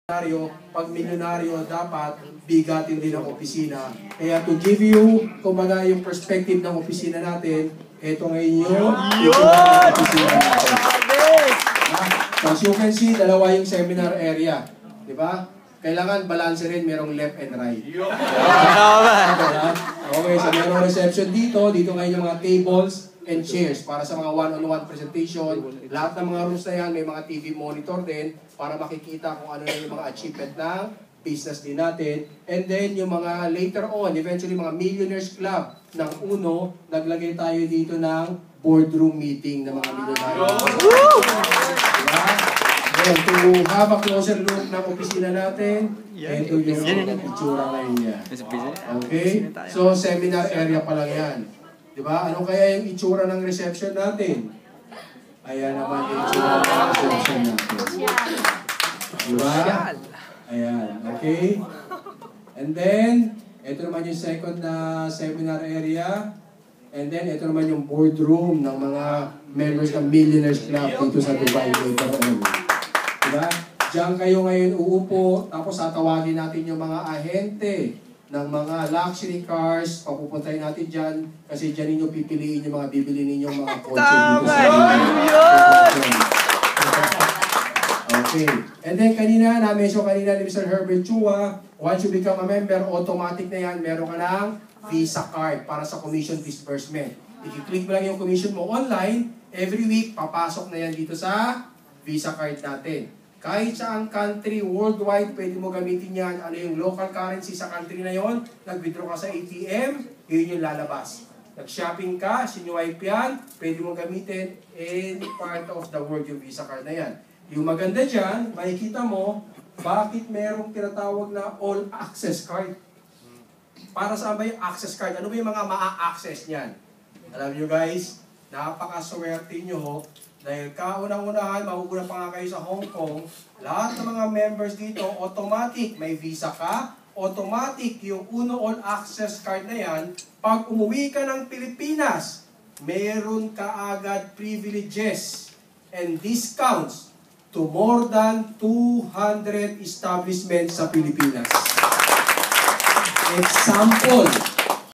Pag milyonaryo, dapat bigatin din ang opisina. Kaya to give you, kumbaga yung perspective ng opisina natin, ito ngayon yung opisina natin. So as you can see, dalawa yung seminar area. Diba? Kailangan balance rin, merong left and right. Okay, so merong reception dito. Dito ngayon yung mga tables and chairs para sa mga one-on-one presentation. Lahat ng mga rooms na yan, may mga TV monitor din para makikita kung ano yung mga achievement ng business din natin. And then, yung mga later on, eventually mga Millionaires Club ng UNO, naglagay tayo dito ng boardroom meeting ng mga millionaires. Diba? Then, to have a closer look ng opisina natin, ito yung itsura ngayon niya. Okay? So, seminar area pa lang yan. Diba? Ano kaya yung itsura ng reception natin? Ayan naman yung itsura ng reception natin. Diba? Ayan. Okay? And then, ito naman yung second na seminar area. And then, ito naman yung boardroom ng mga members ng Millionaires Club dito sa Dubai later on. Diba? Diyan kayo ngayon uupo, tapos tatawagin natin yung mga ahente ng mga luxury cars, papupuntahin natin dyan, kasi dyan ninyo pipiliin yung mga bibili ninyong mga kotse dito sa Okay. And then kanina, na-mention kanina ni Mr. Herbert Chua, once you become a member, automatic na yan, meron ka ng Visa card para sa commission disbursement. I-click mo lang yung commission mo online, every week, papasok na yan dito sa Visa card natin. Kahit saang country, worldwide, pwede mo gamitin yan. Ano yung local currency sa country na yon? Nag-withdraw ka sa ATM, yun yung lalabas. Nag-shopping ka, sinuwipe yan, pwede mo gamitin any part of the world yung Visa card na yan. Yung maganda dyan, makikita mo, bakit merong tinatawag na all access card? Para saan ba yung access card? Ano ba yung mga maa-access niyan? Alam nyo guys, napakaswerte nyo. Dahil kaunang-unahan, mahugunan pa nga kayo sa Hong Kong, lahat ng mga members dito, automatic, may visa ka, automatic yung UNO All Access Card na yan, pag umuwi ka ng Pilipinas, meron ka agad privileges and discounts to more than 200 establishments sa Pilipinas. Example,